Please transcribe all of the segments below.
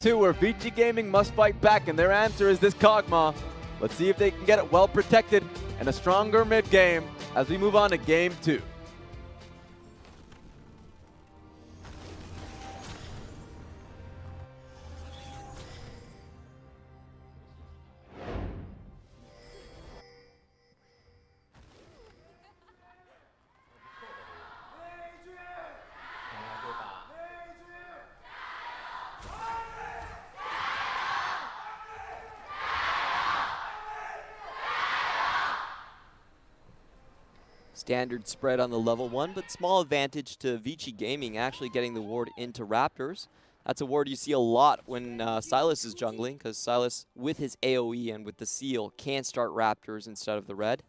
Two, where Vici Gaming must fight back, and their answer is this Kog'Maw. Let's see if they can get it well protected and a stronger mid game as we move on to game 2. Standard spread on the level 1, but small advantage to Vici Gaming actually getting the ward into Raptors. That's a ward you see a lot when Sylas is jungling, because Sylas, with his AoE and with the seal, can start Raptors instead of the red.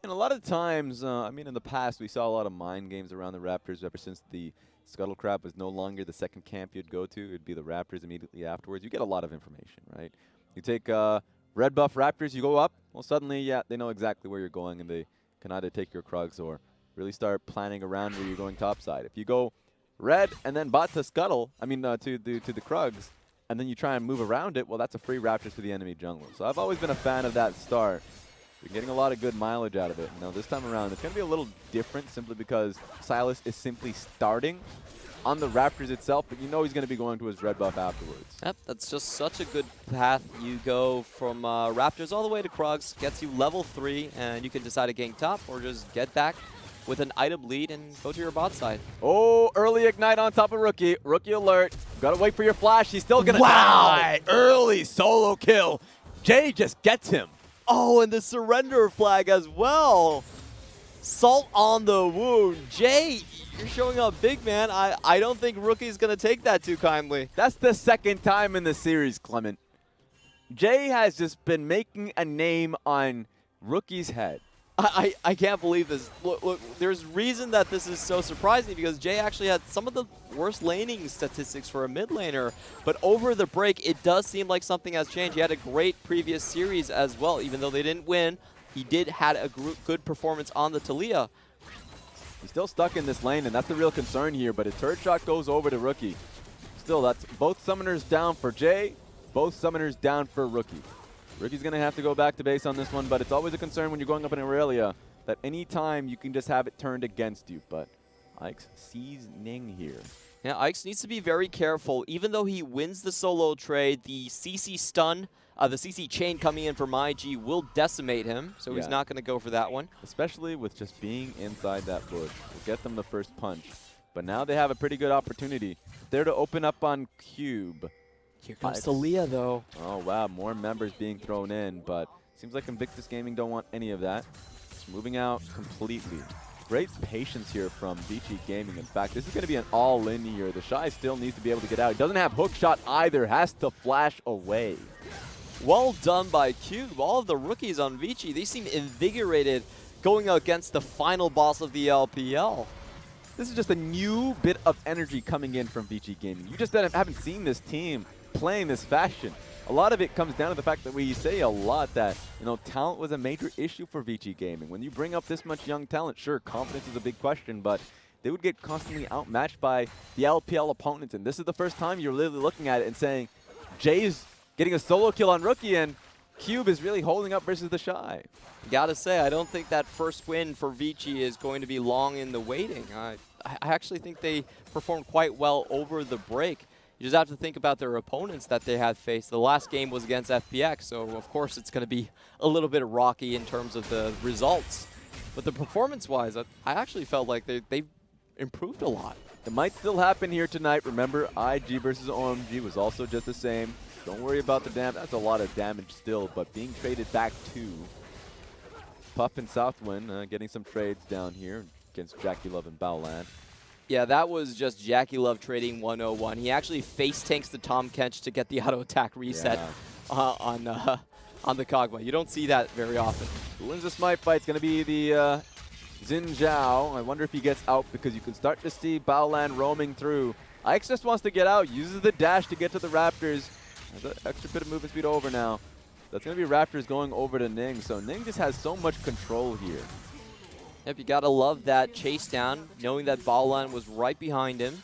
And a lot of times, I mean, in the past, we saw a lot of mind games around the Raptors ever since the Scuttle Crab was no longer the second camp you'd go to. It'd be the Raptors immediately afterwards. You get a lot of information, right? You take red buff Raptors, you go up, well, suddenly, yeah, they know exactly where you're going, and they can either take your Krugs or really start planning around where you're going topside. If you go red and then bot to Scuttle, I mean to the Krugs, and then you try and move around it, well, that's a free Raptors to the enemy jungler. So I've always been a fan of that start. You're getting a lot of good mileage out of it. Now this time around, it's going to be a little different simply because Sylas is simply starting on the Raptors itself, but you know he's going to be going to his red buff afterwards. Yep, that's just such a good path. You go from Raptors all the way to Krugs, gets you level 3, and you can decide to gank top or just get back with an item lead and go to your bot side. Oh, early ignite on top of Rookie. Rookie alert. Got to wait for your flash. He's still going to die. Early solo kill. Jay just gets him. Oh, and the surrender flag as well. Salt on the wound. Jay, you're showing up big, man. I don't think Rookie's going to take that too kindly. That's the second time in the series, Clement. Jay has just been making a name on Rookie's head. I can't believe this. Look, there's reason that this is so surprising because Jay actually had some of the worst laning statistics for a mid laner. But over the break, it does seem like something has changed. He had a great previous series as well, even though they didn't win. He had a good performance on the Taliyah. He's still stuck in this lane, and that's the real concern here, but his turret shot goes over to Rookie. Still, that's both summoners down for Jay, both summoners down for Rookie. Rookie's going to have to go back to base on this one, but it's always a concern when you're going up in Aurelia that any time you can just have it turned against you, but Ike's sees Ning here. Yeah, Ike's needs to be very careful. Even though he wins the solo trade, the CC stun, the CC chain coming in from IG will decimate him, so he's not going to go for that one. Especially with just being inside that bush. Will get them the first punch. But now they have a pretty good opportunity. They're to open up on Cube. Here comes Taliyah, though. Oh, wow. More members being thrown in, but seems like Invictus Gaming don't want any of that. It's moving out completely. Great patience here from Vici Gaming. In fact, this is going to be an all-in here. TheShy still needs to be able to get out. He doesn't have hook shot either. Has to flash away. Well done by Cube. All of the rookies on Vici, they seem invigorated going against the final boss of the LPL. This is just a new bit of energy coming in from Vici Gaming. You just haven't seen this team playing this fashion. A lot of it comes down to the fact that we say a lot that, you know, talent was a major issue for Vici Gaming. When you bring up this much young talent, sure, confidence is a big question, but they would get constantly outmatched by the LPL opponents. And this is the first time you're literally looking at it and saying, Jay's getting a solo kill on Rookie, and Cube is really holding up versus TheShy. Gotta say, I don't think that first win for Vici is going to be long in the waiting. I actually think they performed quite well over the break. You just have to think about their opponents that they had faced. The last game was against FPX, so of course it's going to be a little bit rocky in terms of the results. But the performance-wise, I actually felt like they improved a lot. It might still happen here tonight. Remember, IG versus OMG was also just the same. Don't worry about the damage. That's a lot of damage still, but being traded back to Puff and Southwind, getting some trades down here against JackeyLove and Baolan. Yeah, that was just JackeyLove trading 101. He actually face tanks the Tom Kench to get the auto attack reset on the Kog'Maw. You don't see that very often. Who wins the Smite fight? It's going to be the Xin Zhao. I wonder if he gets out because you can start to see Baolan roaming through. Ike's just wants to get out, uses the dash to get to the Raptors. Has an extra bit of movement speed over now. That's going to be Raptors going over to Ning. So Ning just has so much control here. Yep, you gotta love that chase down, knowing that Baolan was right behind him,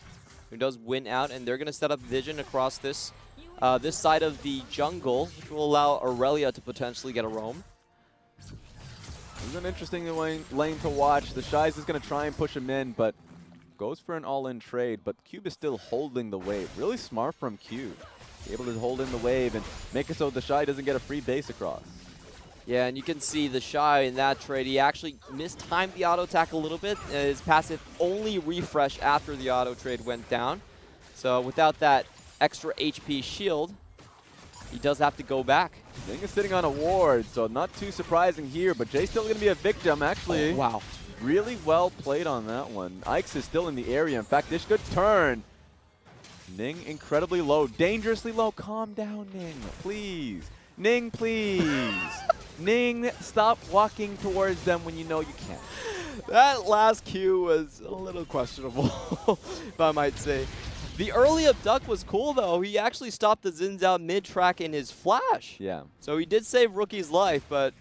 who does win out, and they're gonna set up vision across this this side of the jungle, which will allow Aurelia to potentially get a roam. This is an interesting lane to watch. TheShy is going to try and push him in, but goes for an all-in trade. But Cube is still holding the wave. Really smart from Cube. Be able to hold in the wave and make it so TheShy doesn't get a free base across. Yeah, and you can see TheShy in that trade. He actually mistimed the auto attack a little bit. His passive only refreshed after the auto trade went down. So without that extra HP shield, he does have to go back. Ning is sitting on a ward, so not too surprising here, but Jay's still going to be a victim, actually. Oh, wow. Really well played on that one. Ike's is still in the area. In fact, this could turn. Ning incredibly low, dangerously low. Calm down, Ning, please. Ning, please. Ning, stop walking towards them when you know you can't. That last Q was a little questionable, if I might say. The early abduct was cool, though. He actually stopped the Zins out mid-track in his flash. Yeah. So he did save Rookie's life, but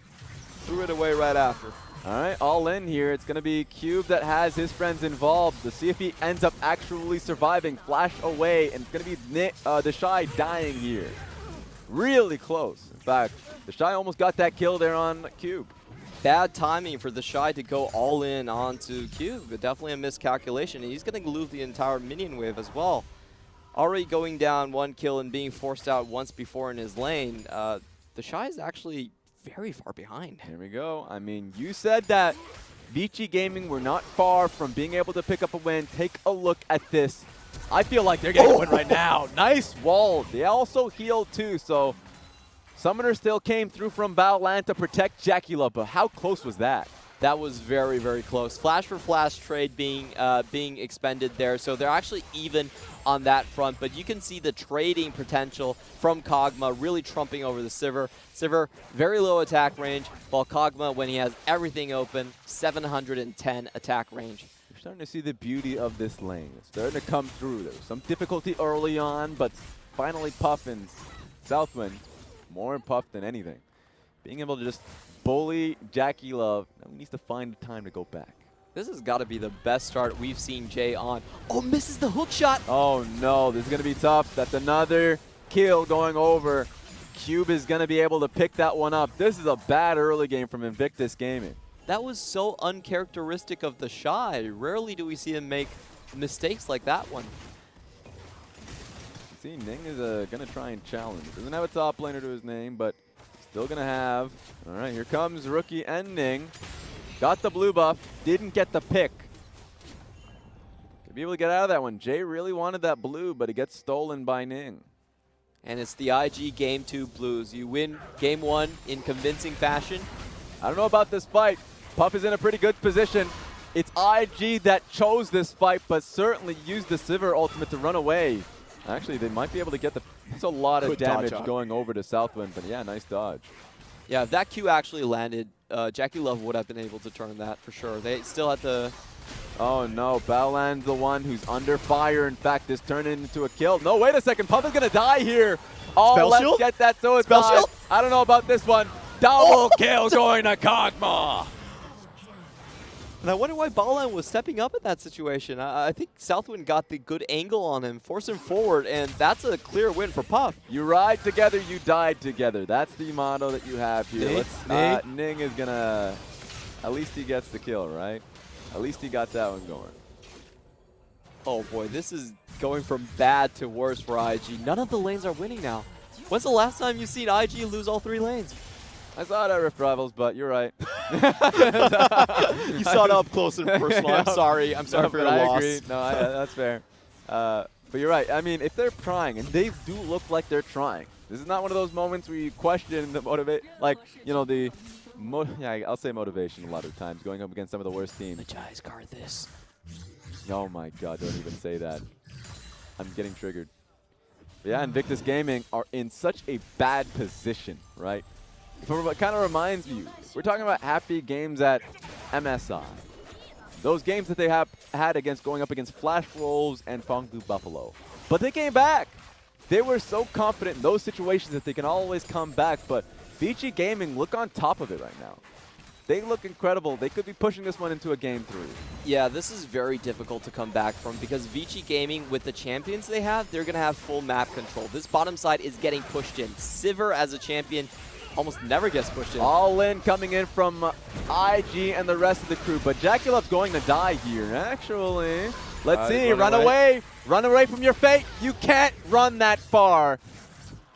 threw it away right after. All right, all in here. It's going to be Cube that has his friends involved to see if he ends up actually surviving. Flash away, and it's going to be TheShy dying here. Really close. In fact, TheShy almost got that kill there on Cube. Bad timing for TheShy to go all in onto Cube, but definitely a miscalculation. And he's going to lose the entire minion wave as well. Already going down 1 kill and being forced out once before in his lane, TheShy is actually very far behind. Here we go. I mean, you said that Vici Gaming were not far from being able to pick up a win. Take a look at this. I feel like they're getting a win right now. Nice wall. They also healed too, so Summoner still came through from Baolan to protect JackeyLove, but how close was that? That was very, very close. Flash for flash trade being expended there, so they're actually even on that front. But you can see the trading potential from Kog'Maw really trumping over the Sivir. Sivir, very low attack range, while Kog'Maw, when he has everything open, 710 attack range. You're starting to see the beauty of this lane. It's starting to come through. There was some difficulty early on, but finally Puff and Southwind, more in Puff than anything, being able to just bully JackeyLove. Now he needs to find the time to go back. This has got to be the best start we've seen Jay on. Oh, misses the hook shot. Oh no, this is going to be tough. That's another kill going over. Cube is going to be able to pick that one up. This is a bad early game from Invictus Gaming. That was so uncharacteristic of TheShy. Rarely do we see him make mistakes like that one. See, Ning is going to try and challenge. Doesn't have a top laner to his name, but still going to have. All right, here comes Rookie and Ning. Got the blue buff, didn't get the pick. Could be able to get out of that one. Jay really wanted that blue, but it gets stolen by Ning. And it's the IG Game 2 Blues. You win Game 1 in convincing fashion. I don't know about this fight. Puff is in a pretty good position. It's IG that chose this fight, but certainly used the Sivir ultimate to run away. Actually, they might be able to get the... That's a lot of damage going over to Southwind, but yeah, nice dodge. Yeah, if that Q actually landed, JackeyLove would have been able to turn that for sure. They still had to... Oh no, Baolan's the one who's under fire. In fact, this turned into a kill. No, wait a second, Puff is going to die here. Oh, Spell let's shield? get that so it's Spell died. shield? I don't know about this one. Double kill going to Kog'Maw. And I wonder why Baolan was stepping up in that situation. I think Southwind got the good angle on him, forced him forward, and that's a clear win for Puff. You ride together, you die together. That's the motto that you have here. Ning is going to... At least he gets the kill, right? At least he got that one going. Oh boy, this is going from bad to worse for IG. None of the lanes are winning now. When's the last time you've seen IG lose all 3 lanes? I saw it at Rift Rivals, but you're right. You saw it up close and personal. I'm sorry. I'm sorry for your loss. Agree. No, that's fair. But you're right. I mean, if they're trying, and they do look like they're trying, this is not one of those moments where you question the motivate, like, you know, the, yeah, I'll say motivation a lot of times, going up against some of the worst teams. Magi's guard this. Oh my God, don't even say that. I'm getting triggered. But yeah, Invictus Gaming are in such a bad position, right? It kind of reminds me, we're talking about happy games at MSI. Those games that they have had against going up against Flash Wolves and Fongdu Buffalo. But they came back. They were so confident in those situations that they can always come back. But Vici Gaming look on top of it right now. They look incredible. They could be pushing this one into a game 3. Yeah, this is very difficult to come back from because Vici Gaming, with the champions they have, they're going to have full map control. This bottom side is getting pushed in. Sivir as a champion almost never gets pushed in. All in coming in from IG and the rest of the crew, but JackeyLove's going to die here, actually. Let's see, run away. Run away from your fate. You can't run that far.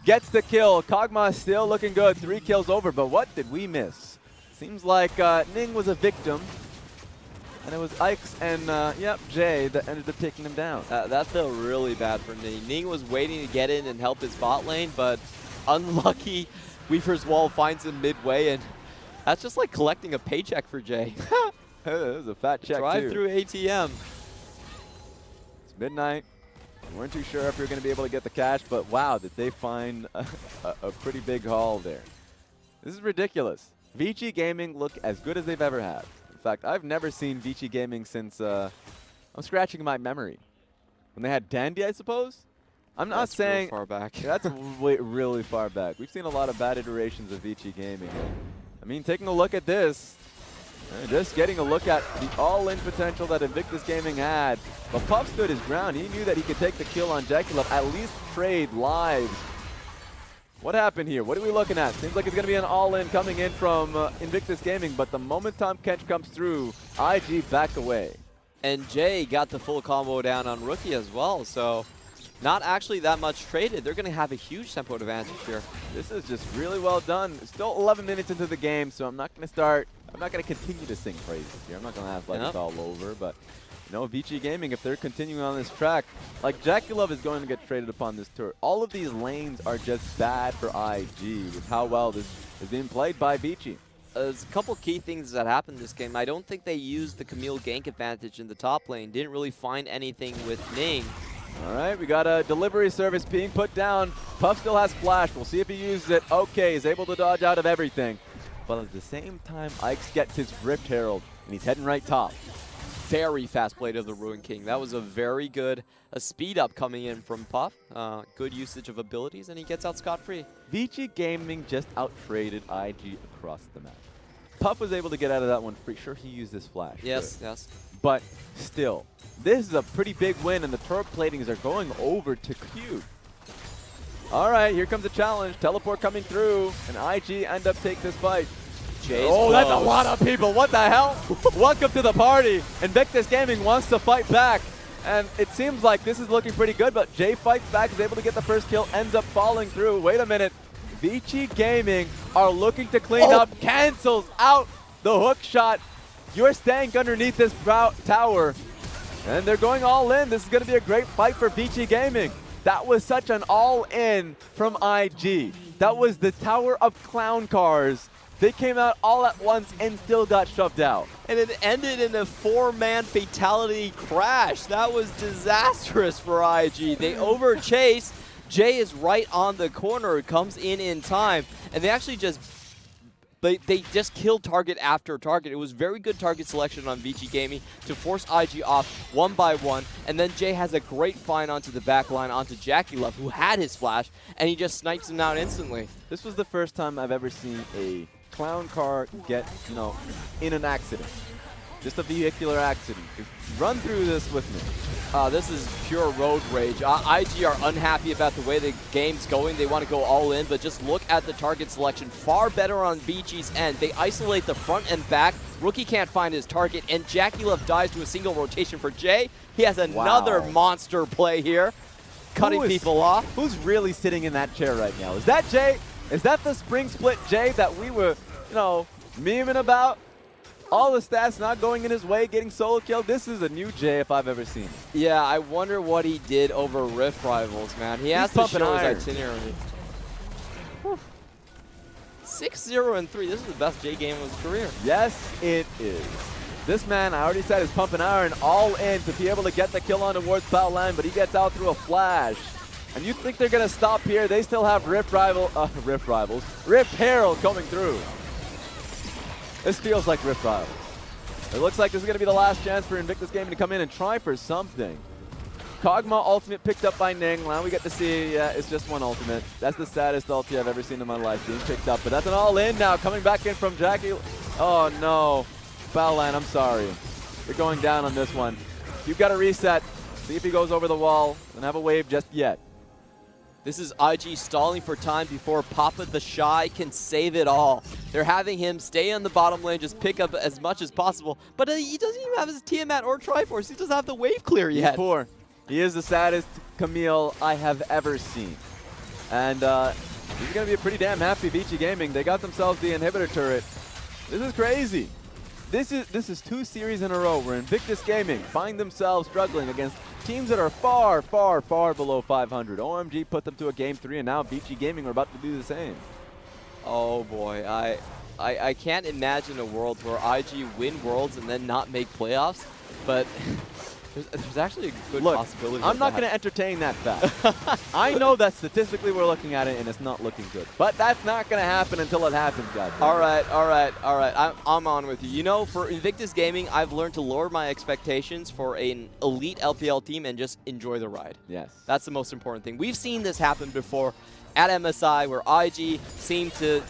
Gets the kill. Kog'Maw is still looking good. 3 kills over, but what did we miss? Seems like Ning was a victim, and it was Ike's and, Jay that ended up taking him down. That felt really bad for Ning. Ning was waiting to get in and help his bot lane, but unlucky. Weaver's Wall finds him midway, and that's just like collecting a paycheck for Jay. It was a fat check, Drive through ATM. It's midnight. We weren't too sure if we were going to be able to get the cash, but wow, did they find a pretty big haul there. This is ridiculous. Vici Gaming look as good as they've ever had. In fact, I've never seen Vici Gaming since, I'm scratching my memory. When they had Dandy, I suppose? I'm not saying far back. That's really far back. We've seen a lot of bad iterations of Vici Gaming. I mean, taking a look at this, just getting a look at the all-in potential that Invictus Gaming had. But Puff stood his ground. He knew that he could take the kill on JackeyLove, at least trade lives. What happened here? What are we looking at? Seems like it's going to be an all-in coming in from Invictus Gaming, but the moment Tom Kench comes through, IG back away. And Jay got the full combo down on Rookie as well, so not actually that much traded. They're going to have a huge tempo advantage here. This is just really well done. Still 11 minutes into the game, so I'm not going to continue to sing praises here. I'm not going to act like it's all over, but you know, Vici Gaming, if they're continuing on this track, like JackeyLove is going to get traded upon this tour. All of these lanes are just bad for IG with how well this is being played by Vici. There's a couple key things that happened this game. I don't think they used the Camille gank advantage in the top lane. Didn't really find anything with Ning. All right, we got a delivery service being put down. Puff still has flash. We'll see if he uses it. Okay, he's able to dodge out of everything. But at the same time, Ike's gets his Rift Herald, and he's heading right top. Very fast play to the Ruin King. That was a very good speed up coming in from Puff. Good usage of abilities, and he gets out scot-free. Vici Gaming just out-traded IG across the map. Puff was able to get out of that one free. Sure, he used his flash. Yes, yes. But still, this is a pretty big win, and the turret platings are going over to Q. All right, here comes the challenge. Teleport coming through, and IG end up taking this fight. Jay's that's a lot of people. What the hell? Welcome to the party. Invictus Gaming wants to fight back, and it seems like this is looking pretty good, but Jay fights back, is able to get the first kill, ends up falling through. Wait a minute. Vici Gaming are looking to clean up, cancels out the hook shot. You're staying underneath this tower, and they're going all in. This is going to be a great fight for Vici Gaming. That was such an all-in from IG. That was the Tower of Clown Cars. They came out all at once and still got shoved out. And it ended in a 4-man fatality crash. That was disastrous for IG. They overchase. Jay is right on the corner, comes in time, and they actually just they just killed target after target. It was very good target selection on Vici Gaming to force IG off one by one, and then Jay has a great find onto the back line onto JackeyLove, who had his flash, and he just snipes him down instantly. This was the first time I've ever seen a clown car get, in an accident. Just a vehicular accident. Run through this with me. This is pure road rage. IG are unhappy about the way the game's going. They want to go all in, but just look at the target selection. Far better on Vici's end. They isolate the front and back. Rookie can't find his target, and JackeyLove dies to a single rotation for Jay. He has another monster play here, cutting people off. Who's really sitting in that chair right now? Is that Jay? Is that the spring split Jay that we were, memeing about? All the stats not going in his way, getting solo killed. This is a new Jay if I've ever seen it. Yeah, I wonder what he did over Rift Rivals, man. He has to show his itinerary. 6-0-3. This is the best Jay game of his career. Yes, it is. This man, I already said, is pumping iron all in to be able to get the kill on towards Baolan, but he gets out through a flash. And you think they're going to stop here? They still have Rift Herald coming through. This feels like Rift Rivals. It looks like this is going to be the last chance for Invictus Gaming to come in and try for something. Kog'Maw ultimate picked up by Ning. Now we get to see, it's just one ultimate. That's the saddest ulti I've ever seen in my life being picked up. But that's an all-in now, coming back in from Jackie. Oh no. Baolan, I'm sorry. You're going down on this one. You've got to reset. See if he goes over the wall. Don't have a wave just yet. This is IG stalling for time before Papa TheShy can save it all. They're having him stay on the bottom lane, just pick up as much as possible. But he doesn't even have his Tiamat or Triforce. He doesn't have the wave clear yet. He's poor. He is the saddest Camille I have ever seen. And he's going to be a pretty damn happy Vici Gaming. They got themselves the inhibitor turret. This is crazy. This is 2 series in a row where Invictus Gaming find themselves struggling against teams that are far, far, far below 500. OMG put them to a game 3, and now Vici Gaming are about to do the same. Oh boy, I can't imagine a world where IG win Worlds and then not make playoffs, but there's actually a good possibility. I'm not going to entertain that fact. I know that statistically we're looking at it and it's not looking good, but that's not going to happen until it happens, guys. All right. I'm on with you. You know, for Invictus Gaming, I've learned to lower my expectations for an elite LPL team and just enjoy the ride. Yes. That's the most important thing. We've seen this happen before at MSI where IG seemed to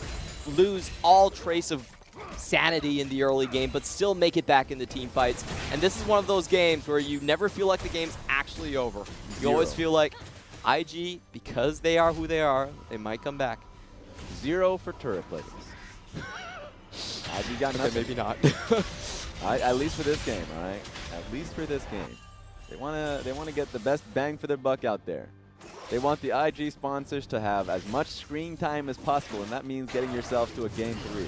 lose all trace of sanity in the early game, but still make it back in the team fights. And this is one of those games where you never feel like the game's actually over. You always feel like IG, because they are who they are, they might come back. 0 for turret places. IG got nothing. Maybe not. At least for this game, all right? At least for this game. They wanna get the best bang for their buck out there. They want the IG sponsors to have as much screen time as possible, and that means getting yourself to a game 3.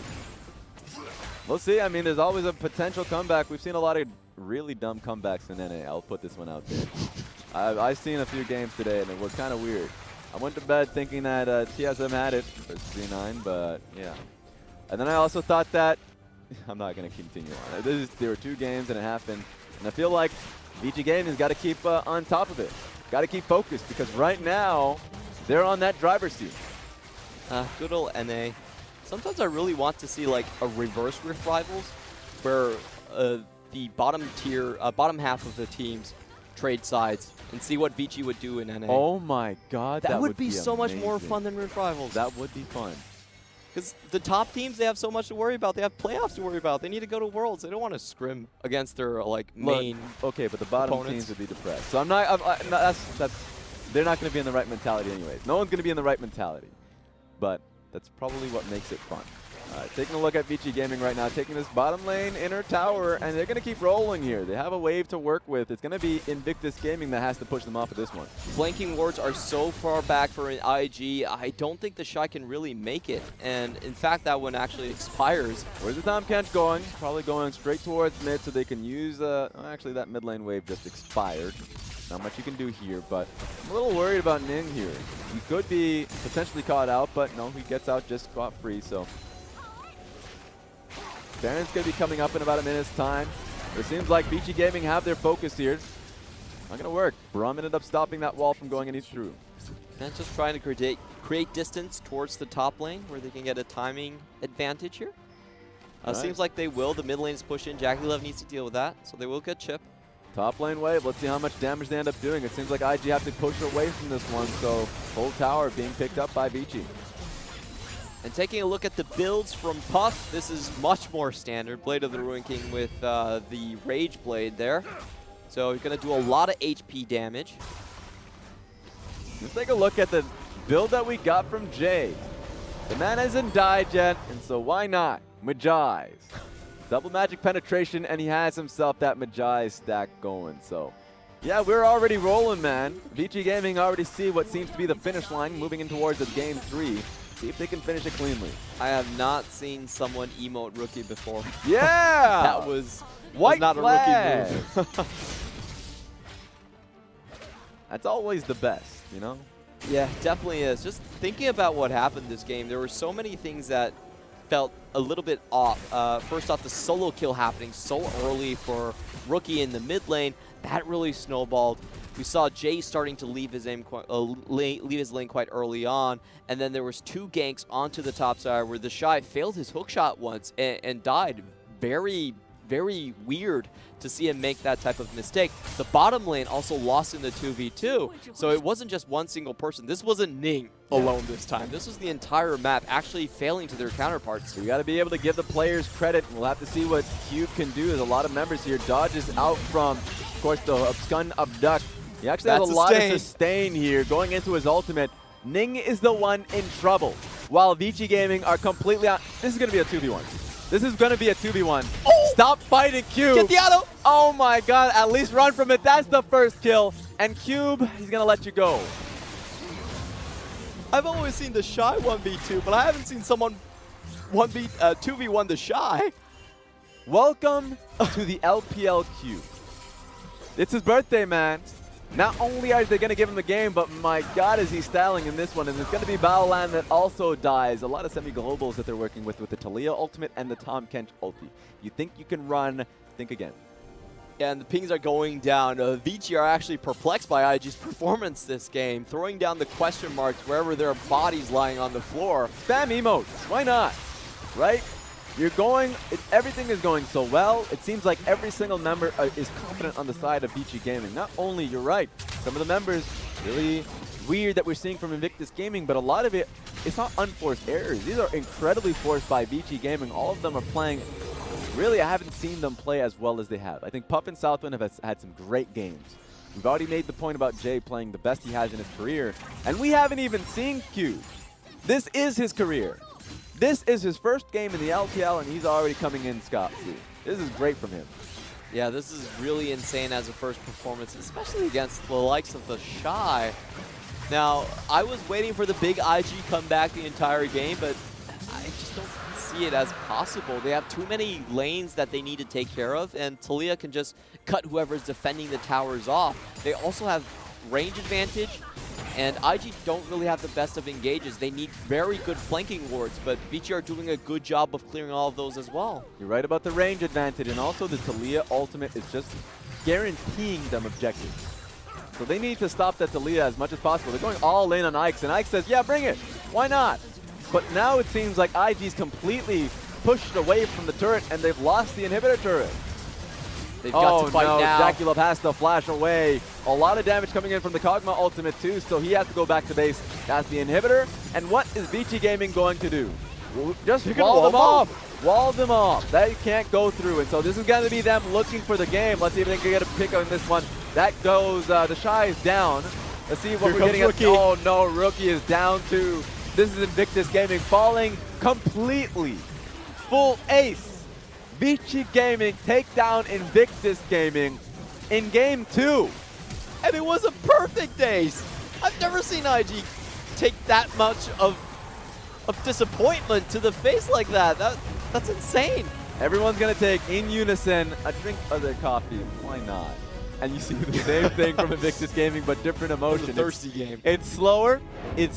We'll see. I mean, there's always a potential comeback. We've seen a lot of really dumb comebacks in NA. I'll put this one out there. I've seen a few games today, and it was kind of weird. I went to bed thinking that TSM had it for C9, but yeah. And then I also thought that I'm not going to continue on. There were 2 games, and it happened. And I feel like Vici Gaming's got to keep on top of it. Got to keep focused, because right now they're on that driver's seat. Good old NA. Sometimes I really want to see like a reverse Rift Rivals where the bottom tier, bottom half of the teams trade sides and see what Vici would do in NA. Oh my god, that would be so amazing. much more fun than Rift Rivals. That would be fun. Because the top teams, they have so much to worry about. They have playoffs to worry about. They need to go to Worlds. They don't want to scrim against their like main. Okay, but the bottom opponents. teams would be depressed. So I'm not. They're not going to be in the right mentality anyways. No one's going to be in the right mentality. But that's probably what makes it fun. Taking a look at Vici Gaming right now, taking this bottom lane inner tower, and they're going to keep rolling here. They have a wave to work with. It's going to be Invictus Gaming that has to push them off of this one. Flanking wards are so far back for an IG, I don't think TheShy can really make it. And in fact, that one actually expires. Where's the Tomcat going? Probably going straight towards mid so they can use, actually that mid lane wave just expired. Not much you can do here, but I'm a little worried about Ning here. He could be potentially caught out, but no, he gets out just scot-free, so. Baron's going to be coming up in about a minute's time. It seems like Vici Gaming have their focus here. Not going to work. Braum ended up stopping that wall from going any through. And just trying to create distance towards the top lane where they can get a timing advantage here. Seems like they will. The mid lane is pushing. JackeyLove needs to deal with that, so they will get chip. Top lane wave. Let's see how much damage they end up doing. It seems like IG have to push away from this one, so full tower being picked up by Vici. And taking a look at the builds from Puff, this is much more standard. Blade of the Ruin King with the Rage Blade there. So you're going to do a lot of HP damage. Let's take a look at the build that we got from Jay. The man hasn't died yet, and so why not? Magi's. Double magic penetration, and he has himself that Magi stack going. So, yeah, we're already rolling, man. Vici Gaming already see what seems to be the finish line, moving in towards the game 3. See if they can finish it cleanly. I have not seen someone emote rookie before. Yeah! That was not flag. a rookie move. That's always the best, you know? Yeah, definitely is. Just thinking about what happened this game, there were so many things that felt a little bit off. First off, the solo kill happening so early for Rookie in the mid lane. That really snowballed. We saw Jay starting to leave his lane quite early on, and then there was 2 ganks onto the top side where TheShy failed his hookshot once and died. Very, very weird to see him make that type of mistake. The bottom lane also lost in the 2v2, so it wasn't just one single person. This wasn't Ning alone this time. This was the entire map actually failing to their counterparts. So you got to be able to give the players credit. We'll have to see what Cube can do. There's a lot of members here. Dodge is out from, of course, the Abscun Abduct. He actually has a lot of sustain here going into his ultimate. Ning is the one in trouble, while Vici Gaming are completely out. This is going to be a 2v1. This is going to be a 2v1. Oh! Stop fighting Cube. Get the auto. Oh my god, at least run from it. That's the first kill. And Cube, he's going to let you go. I've always seen TheShy 1v2, but I haven't seen someone 2v1 TheShy. Welcome to the LPL Cube. It's his birthday, man. Not only are they going to give him the game, but my god is he styling in this one. And it's going to be Baolan that also dies. A lot of semi-globals that they're working with the Taliyah ultimate and the Tom Kench ulti. You think you can run, think again. Yeah, and the pings are going down. Vici are actually perplexed by IG's performance this game, throwing down the question marks wherever there are bodies lying on the floor. Spam emotes, why not? Right? You're going, everything is going so well. It seems like every single member is confident on the side of Vici Gaming. Not only, you're right, some of the members, really weird that we're seeing from Invictus Gaming, but a lot of it, it's not unforced errors. These are incredibly forced by Vici Gaming. All of them are playing, really, I haven't seen them play as well as they have. I think Pup and Southwind have had some great games. We've already made the point about Jay playing the best he has in his career, and we haven't even seen Cube. This is his career. This is his first game in the LPL, and he's already coming in scot-free. This is great from him. Yeah, this is really insane as a first performance, especially against the likes of TheShy. Now, I was waiting for the big IG comeback the entire game, but I just don't see it as possible. They have too many lanes that they need to take care of, and Taliyah can just cut whoever's defending the towers off. They also have range advantage, and IG don't really have the best of engages. They need very good flanking wards, but Vici are doing a good job of clearing all of those as well. You're right about the range advantage, and also the Taliyah ultimate is just guaranteeing them objectives. So they need to stop that Taliyah as much as possible. They're going all in on Ike, and Ike says, yeah, bring it. Why not? But now it seems like IG's completely pushed away from the turret, and they've lost the inhibitor turret. They've got to fight now. JackeyLove has to flash away. A lot of damage coming in from the Kog'Maw ultimate too, so he has to go back to base. That's the inhibitor. And what is Vici Gaming going to do? Just wall them off. Wall them off. They can't go through. And so this is going to be them looking for the game. Let's see if they can get a pick on this one. That goes, TheShy is down. Let's see what we're getting at. Oh no, Rookie is down too. This is Invictus Gaming falling completely. Full ace. Vici Gaming take down Invictus Gaming in game 2. And it was a perfect ace. I've never seen IG take that much of disappointment to the face like that. That's insane. Everyone's going to take, in unison, a drink of their coffee. Why not? And you see the same thing from Invictus Gaming, but different emotion. It's a thirsty game. It's slower. It's